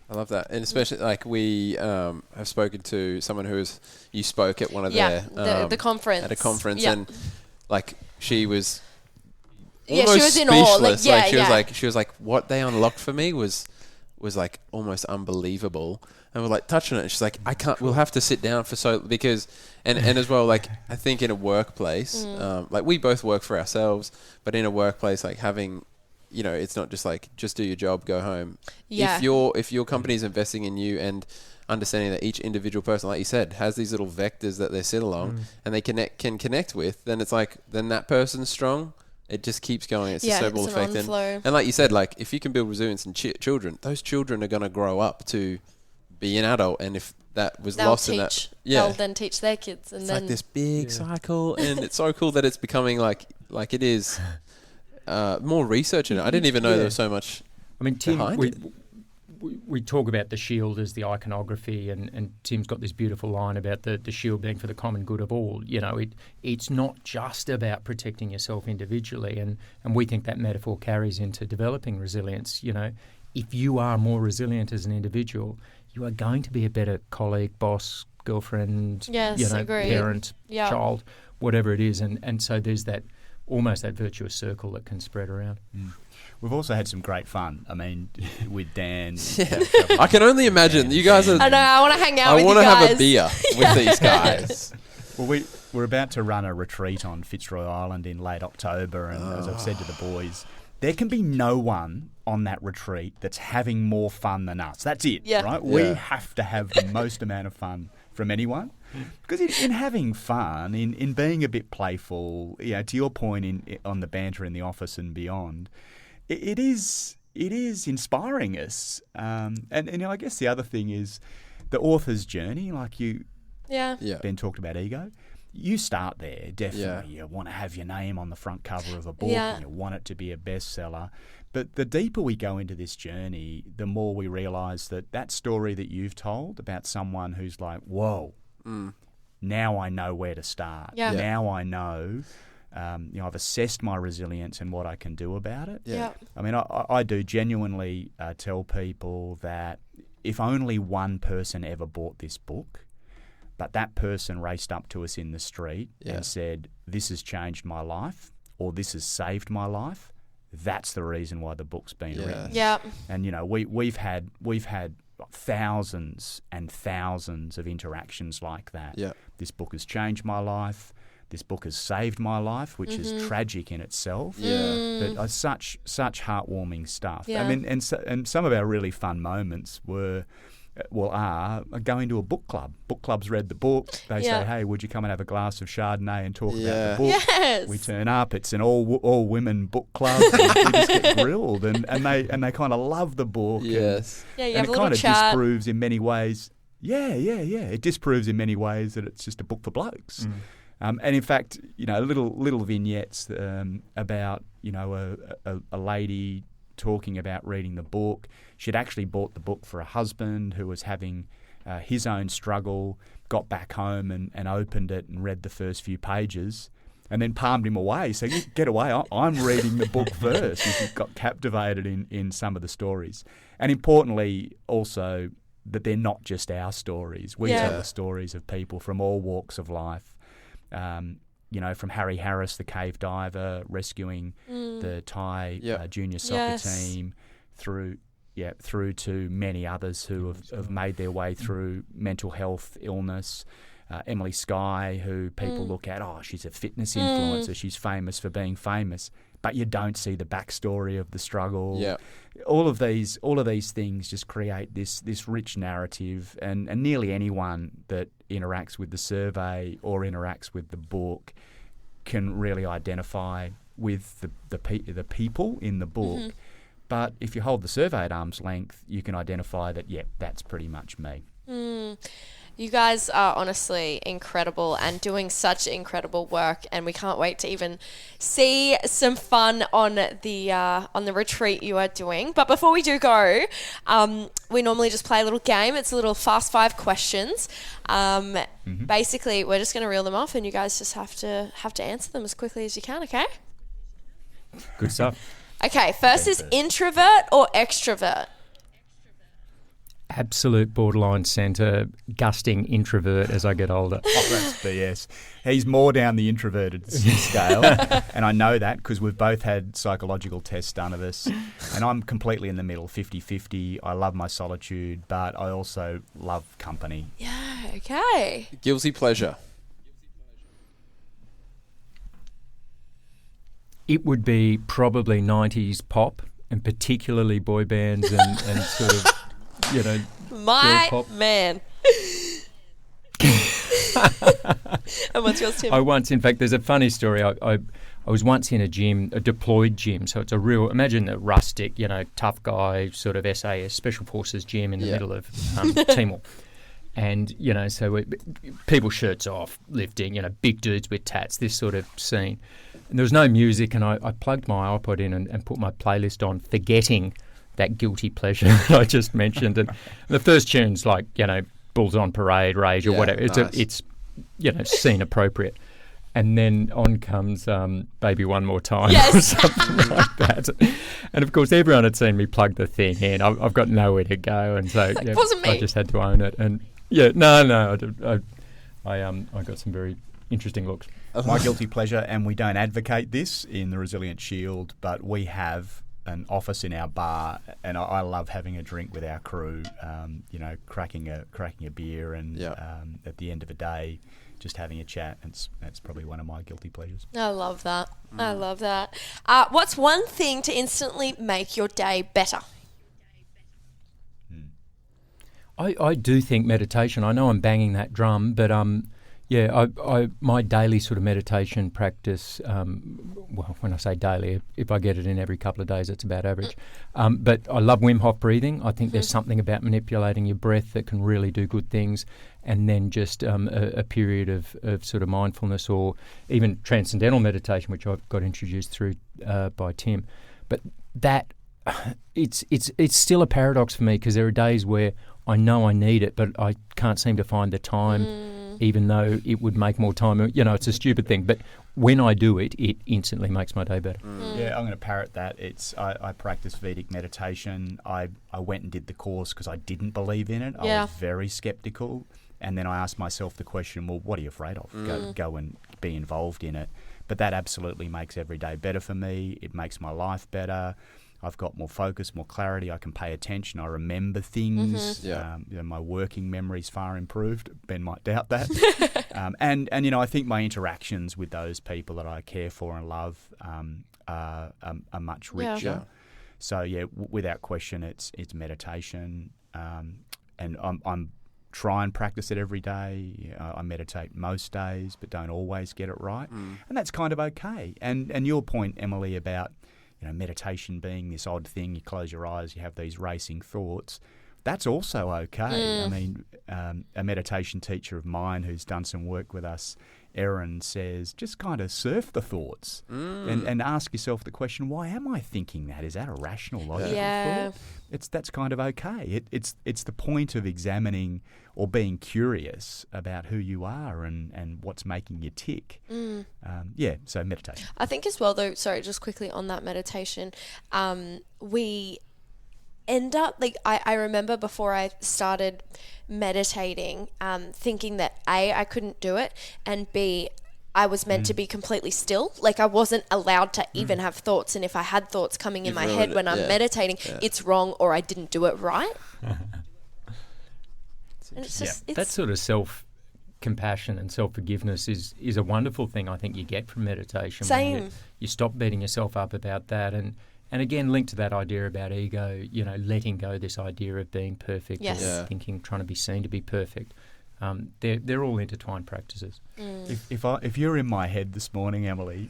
I love that, and especially like we have spoken to someone you spoke at one of the conference at a conference, and like she was she almost was in awe. speechless. She was like what they unlocked for me was like almost unbelievable, and we're like touching it, and she's like, I can't. We'll have to sit down because and as well, like I think in a workplace, like we both work for ourselves, but in a workplace, like having, it's not just like, just do your job, go home. Yeah. If your company is investing in you and understanding that each individual person, like you said, has these little vectors that they sit along and they can connect with, then it's like, then that person's strong. It just keeps going. It's a snowball effect. And like you said, like if you can build resilience in children, those children are going to grow up to be an adult. And if that was lost in that, they'll then teach their kids. And it's then like this big cycle. And it's so cool that it's becoming like it is. More research in it. I didn't even know there was so much. I mean, Tim, we talk about the shield as the iconography, and Tim's got this beautiful line about the shield being for the common good of all. It's not just about protecting yourself individually, and we think that metaphor carries into developing resilience. If you are more resilient as an individual, you are going to be a better colleague, boss, girlfriend, parent, child, whatever it is, and so there's that. Almost that virtuous circle that can spread around. We've also had some great fun. I mean, with Dan. I can only imagine. You guys are... I know, I want to hang out with you guys. I want to have a beer with these guys. Well, we're about to run a retreat on Fitzroy Island in late October, and as I've said to the boys, there can be no one on that retreat that's having more fun than us. That's it, right? We have to have the most amount of fun from anyone. Because in having fun, in being a bit playful, to your point on the banter in the office and beyond, it is inspiring us. And I guess the other thing is the author's journey, like you, Ben talked about ego. You start there, definitely. You want to have your name on the front cover of a book, and you want it to be a bestseller. But the deeper we go into this journey, the more we realise that story that you've told about someone who's like, whoa, now I know where to start. Yeah. Now I know, I've assessed my resilience and what I can do about it. Yeah. I mean, I do genuinely tell people that if only one person ever bought this book, but that person raced up to us in the street and said, this has changed my life, or this has saved my life, that's the reason why the book's been written. Yeah. And, we've had thousands and thousands of interactions like that. Yeah. This book has changed my life. This book has saved my life, which is tragic in itself. Yeah. But such heartwarming stuff. Yeah. I mean, and some of our really fun moments are going to a book club. Book clubs read the book. They say, hey, would you come and have a glass of Chardonnay and talk about the book? Yes. We turn up. It's an all women book club. And we just get grilled, and they kind of love the book. Yes. You have and a it little kind of chat. disproves in many ways. It disproves in many ways that it's just a book for blokes. And in fact, little vignettes about a lady talking about reading the book. She'd actually bought the book for a husband who was having his own struggle, got back home and opened it and read the first few pages and then palmed him away. So you get away, I'm reading the book first. He got captivated in some of the stories. And importantly, also, that they're not just our stories. We tell the stories of people from all walks of life. From Harry Harris, the cave diver, rescuing the Thai junior soccer team, through to many others who have made their way through mental health, illness. Emily Skye, who people look at, she's a fitness influencer, she's famous for being famous, but you don't see the backstory of the struggle. Yeah. All of these things just create this rich narrative, and nearly anyone that interacts with the survey or interacts with the book can really identify with the people in the book. But if you hold the survey at arm's length, you can identify that, that's pretty much me. You guys are honestly incredible and doing such incredible work, and we can't wait to even see some fun on the retreat you are doing. But before we do go, we normally just play a little game. It's a little fast 5 questions. Basically, we're just going to reel them off, and you guys just have to answer them as quickly as you can. Okay? Good stuff. Okay. First is introvert or extrovert? Absolute borderline centre, gusting introvert as I get older. That's BS. He's more down the introverted scale, and I know that because we've both had psychological tests done of us, and I'm completely in the middle, 50-50. I love my solitude, but I also love company. Yeah, okay. Guilty pleasure. It would be probably 90s pop, and particularly boy bands and sort of... My man. And what's yours, Tim? In fact, there's a funny story. I was once in a gym, a deployed gym. So it's a real, imagine a rustic, tough guy, sort of SAS, Special Forces gym in the middle of Timor. And, so people shirts off, lifting, big dudes with tats, this sort of scene. And there was no music, and I plugged my iPod in and put my playlist on, forgetting that guilty pleasure that I just mentioned. And the first tune's like, Bulls on Parade, Rage or whatever. It's scene appropriate. And then on comes Baby One More Time or something like that. And of course, everyone had seen me plug the thing in. I've got nowhere to go. And so wasn't me. I just had to own it. And I got some very interesting looks. My guilty pleasure, and we don't advocate this in the Resilient Shield, but we have an office in our bar, and I love having a drink with our crew. Cracking a beer, and at the end of a day, just having a chat. That's probably one of my guilty pleasures. I love that. I love that. What's one thing to instantly make your day better? I do think meditation. I know I'm banging that drum, but my daily sort of meditation practice, when I say daily, if I get it in every couple of days, it's about average. But I love Wim Hof breathing. I think there's something about manipulating your breath that can really do good things. And then just a period of sort of mindfulness, or even transcendental meditation, which I've got introduced through by Tim. But that, it's still a paradox for me, because there are days where I know I need it, but I can't seem to find the time, even though it would make more time. It's a stupid thing, but when I do it, it instantly makes my day better. Yeah, I'm going to parrot that. I practice Vedic meditation. I went and did the course because I didn't believe in it. I was very skeptical. And then I asked myself the question, well, what are you afraid of? Go and be involved in it. But that absolutely makes every day better for me. It makes my life better. I've got more focus, more clarity. I can pay attention. I remember things. My working memory's far improved. Ben might doubt that. And I think my interactions with those people that I care for and love are much richer. So without question, it's meditation. And I'm try and practice it every day. I meditate most days, but don't always get it right, and that's kind of okay. And your point, Emily, about meditation being this odd thing, you close your eyes, you have these racing thoughts, that's also okay. I mean, a meditation teacher of mine who's done some work with us, Erin, says just kind of surf the thoughts and ask yourself the question, why am I thinking that? Is that a rational, logical thought? That's kind of okay. It's the point of examining or being curious about who you are and what's making you tick. So meditation. I think as well, though, sorry, just quickly on that meditation, end up, like, I remember before I started meditating, thinking that A, I couldn't do it, and B, I was meant to be completely still. Like, I wasn't allowed to even have thoughts. And if I had thoughts coming in my head when I'm meditating, it's wrong, or I didn't do it right. And it's just, that sort of self-compassion and self-forgiveness is a wonderful thing I think you get from meditation. Same. You stop beating yourself up about that. And again, linked to that idea about ego, letting go this idea of being perfect, or thinking, trying to be seen to be perfect. They're all intertwined practices. If you're in my head this morning, Emily,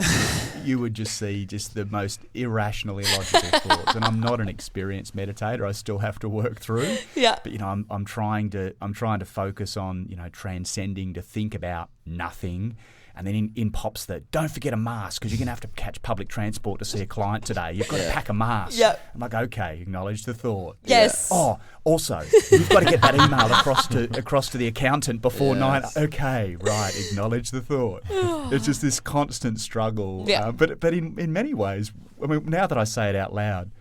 you would just see just the most irrational, illogical thoughts. And I'm not an experienced meditator. I still have to work through. Yeah. But I'm trying to focus on transcending, to think about nothing. And then in pops that, don't forget a mask because you're going to have to catch public transport to see a client today. You've got to pack a mask. Yep. I'm like, okay, acknowledge the thought. Yes. Oh, also, you've got to get that email across to the accountant before 9. Okay, right, acknowledge the thought. It's just this constant struggle. Yeah. But in many ways, I mean, now that I say it out loud,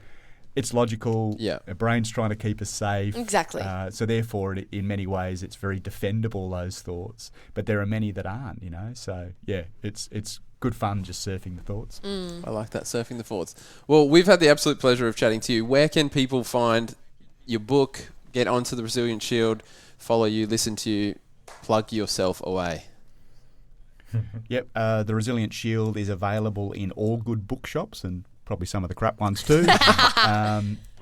it's logical. Yeah. Our brain's trying to keep us safe. Exactly. So therefore, in many ways, it's very defendable, those thoughts. But there are many that aren't, So, yeah, it's good fun just surfing the thoughts. I like that, surfing the thoughts. Well, we've had the absolute pleasure of chatting to you. Where can people find your book, get onto the Resilient Shield, follow you, listen to you, plug yourself away? Yep. The Resilient Shield is available in all good bookshops and probably some of the crap ones too.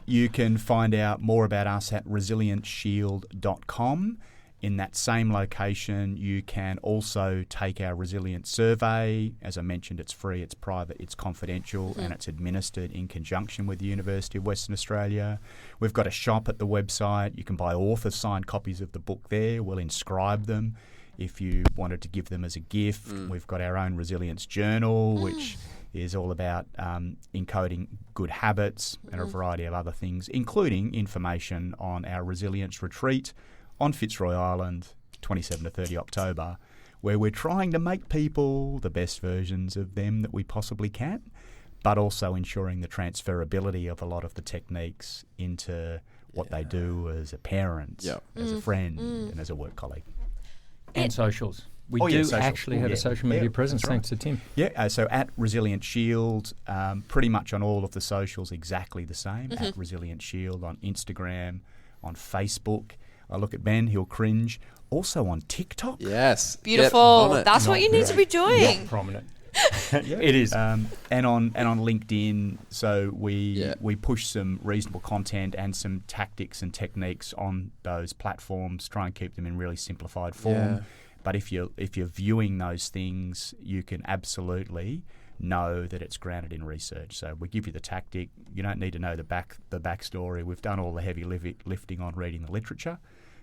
You can find out more about us at resilientshield.com. In that same location, you can also take our resilience survey. As I mentioned, it's free, it's private, it's confidential, and it's administered in conjunction with the University of Western Australia. We've got a shop at the website. You can buy author-signed copies of the book there. We'll inscribe them if you wanted to give them as a gift. We've got our own resilience journal, which is all about encoding good habits and a variety of other things, including information on our resilience retreat on Fitzroy Island, 27 to 30 October, where we're trying to make people the best versions of them that we possibly can, but also ensuring the transferability of a lot of the techniques into what they do as a parent, as a friend, and as a work colleague. And socials. We actually have a social media presence, thanks to Tim. Yeah, so at Resilient Shield, pretty much on all of the socials exactly the same, at Resilient Shield on Instagram, on Facebook. I look at Ben, he'll cringe. Also on TikTok. Yes. Beautiful. That's what you need to be doing. Not prominent. It is. And on LinkedIn, so we push some reasonable content and some tactics and techniques on those platforms, try and keep them in really simplified form. Yeah. But if you're viewing those things, you can absolutely know that it's grounded in research. So we give you the tactic. You don't need to know the backstory. We've done all the heavy lifting on reading the literature.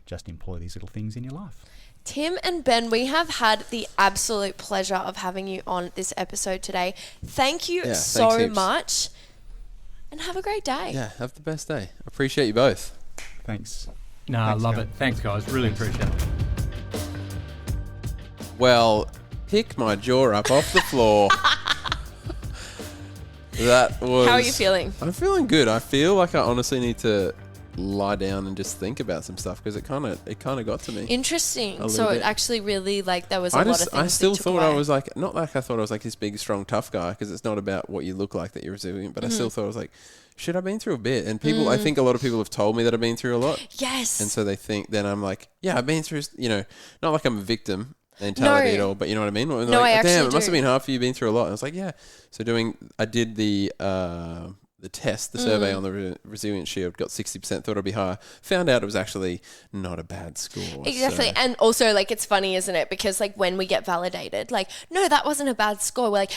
Just employ these little things in your life. Tim and Ben, we have had the absolute pleasure of having you on this episode today. Thank you so much, and have a great day. Yeah, have the best day. Appreciate you both. Thanks. No, I love it. Thanks, guys. Really appreciate it. Well, pick my jaw up off the floor. That was... How are you feeling? I'm feeling good. I feel like I honestly need to lie down and just think about some stuff because it kind of got to me. Interesting. So it actually really, there was a lot of things I still thought away. I was not like I thought I was like this big, strong, tough guy, because it's not about what you look like that you're resilient, but I still thought I was like, shit, I've been through a bit. And people, I think a lot of people have told me that I've been through a lot. Yes. And so they think, then I'm like, yeah, I've been through, not like I'm a victim mentality at all, but you know what I mean? No, like, I actually damn, it must do. have been hard for you, been through a lot. And I was like, yeah. So I did the test, the survey on the Resilience Shield, got 60%, thought it'd be higher. Found out it was actually not a bad score. Exactly. So. And also, it's funny, isn't it? Because, when we get validated, no, that wasn't a bad score. We're like,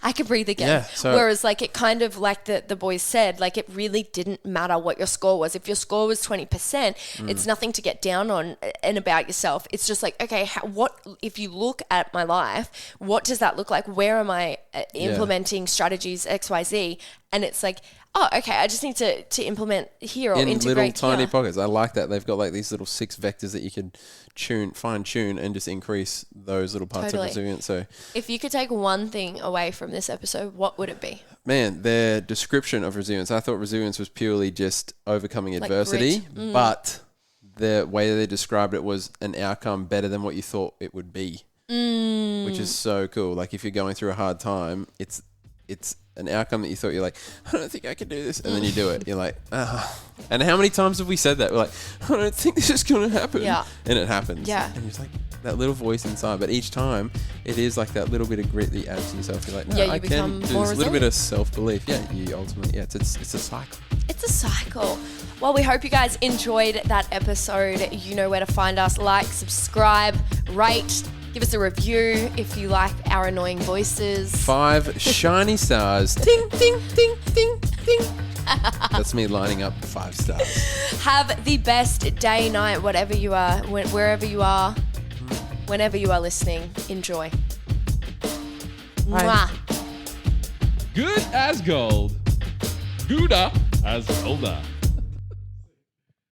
I can breathe again. Yeah, so whereas, it kind of, the boys said, it really didn't matter what your score was. If your score was 20%, it's nothing to get down on and about yourself. It's just okay, what, if you look at my life, what does that look like? Where am I implementing strategies X, Y, Z? and it's like, oh, okay, I just need to implement here or in integrate little tiny here. pockets. I like that. They've got like these little 6 vectors that you can fine tune, and just increase those little parts Totally. of resilience. So, If you could take one thing away from this episode, what would it be? man, their description of resilience, I thought resilience was purely just overcoming Like adversity, grit. but the way they described it was an outcome better than what you thought it would be, which is so cool. Like if you're going through a hard time, it's an outcome that you thought, you're like, I don't think I can do this, and then you do it. You're like, ah. And how many times have we said that? We're like, I don't think this is going to happen. Yeah. And it happens. Yeah. And it's like that little voice inside. But each time, it is like that little bit of grit that you add to yourself. You're like, no, Yeah, you I become can do more this. A little bit of resilient. self-belief. Yeah, you ultimately, it's a cycle. It's a cycle. Well, we hope you guys enjoyed that episode. You know where to find us. Like, subscribe, rate, give us a review if you like our annoying voices. 5 shiny stars. Ding, ding, ding, ding, ding. That's me lining up 5 stars. Have the best day, night, whatever you are, wherever you are, whenever you are listening. Enjoy. Mwah. Good as gold. Gooder as golder.